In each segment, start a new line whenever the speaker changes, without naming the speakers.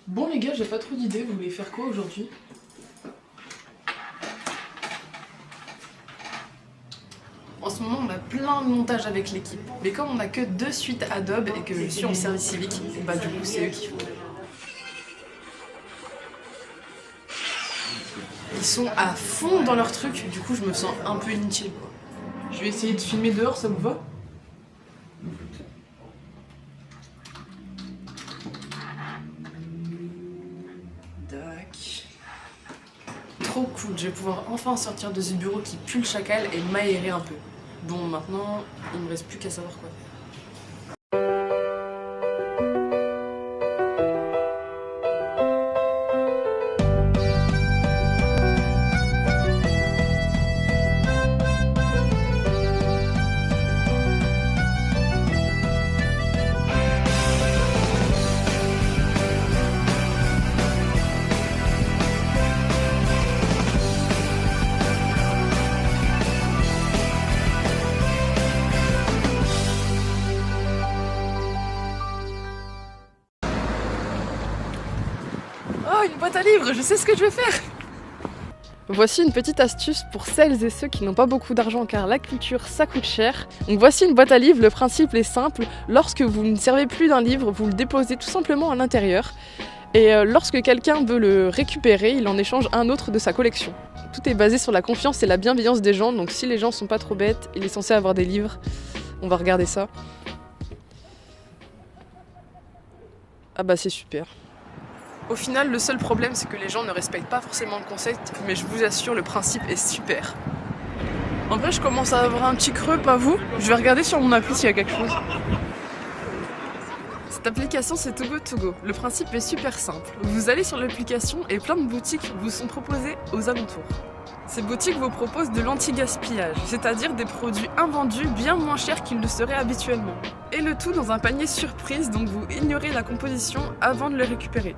Bon les gars, j'ai pas trop d'idées, vous voulez faire quoi aujourd'hui? En ce moment, on a plein de montages avec l'équipe. Mais comme on a que 2 suites Adobe et que je suis en service civique, bah du coup c'est eux qui font. Ils sont à fond dans leur truc, du coup je me sens un peu inutile quoi. Je vais essayer de filmer dehors, ça vous va? Tac. Trop cool, je vais pouvoir enfin sortir de ce bureau qui pue le chacal et m'aérer un peu. Bon, maintenant, il me reste plus qu'à savoir quoi faire. Oh, une boîte à livres, je sais ce que je vais faire! Voici une petite astuce pour celles et ceux qui n'ont pas beaucoup d'argent car la culture ça coûte cher. Donc voici une boîte à livres, le principe est simple, lorsque vous ne servez plus d'un livre, vous le déposez tout simplement à l'intérieur. Et lorsque quelqu'un veut le récupérer, il en échange un autre de sa collection. Tout est basé sur la confiance et la bienveillance des gens, donc si les gens sont pas trop bêtes, il est censé avoir des livres. On va regarder ça. Ah bah c'est super. Au final, le seul problème, c'est que les gens ne respectent pas forcément le concept, mais je vous assure, le principe est super. En vrai, je commence à avoir un petit creux, pas vous? Je vais regarder sur mon appli s'il y a quelque chose. Cette application, c'est Too Good To Go. Le principe est super simple. Vous allez sur l'application et plein de boutiques vous sont proposées aux alentours. Ces boutiques vous proposent de l'anti-gaspillage, c'est-à-dire des produits invendus bien moins chers qu'ils ne seraient habituellement. Et le tout dans un panier surprise, donc vous ignorez la composition avant de le récupérer.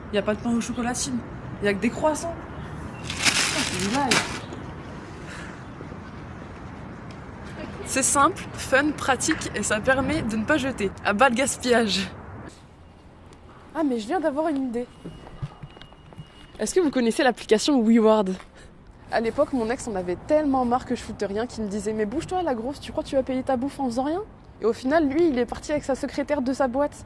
Il n'y a pas de pain au chocolatine, il n'y a que des croissants. C'est génial. C'est simple, fun, pratique et ça permet de ne pas jeter. À bas le gaspillage. Ah mais je viens d'avoir une idée. Est-ce que vous connaissez l'application WeWard? À l'époque, mon ex en avait tellement marre que je foutais rien qu'il me disait « Mais bouge-toi la grosse, tu crois que tu vas payer ta bouffe en faisant rien ?» Et au final, lui, il est parti avec sa secrétaire de sa boîte.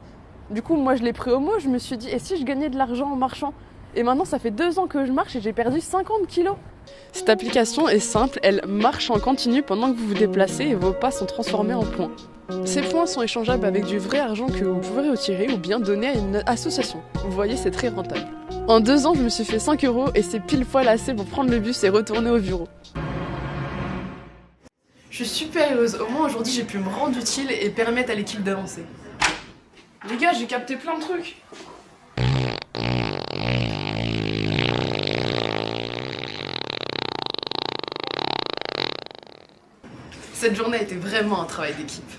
Du coup, moi, je l'ai pris au mot, je me suis dit « Et si je gagnais de l'argent en marchant ?» Et maintenant, ça fait 2 ans que je marche et j'ai perdu 50 kilos. Cette application est simple, elle marche en continu pendant que vous vous déplacez et vos pas sont transformés en points. Ces points sont échangeables avec du vrai argent que vous pouvez retirer ou bien donner à une association. Vous voyez, c'est très rentable. En 2 ans, je me suis fait 5 € et c'est pile poil assez pour prendre le bus et retourner au bureau. Je suis super heureuse, au moins aujourd'hui j'ai pu me rendre utile et permettre à l'équipe d'avancer. Les gars, j'ai capté plein de trucs. Cette journée a été vraiment un travail d'équipe.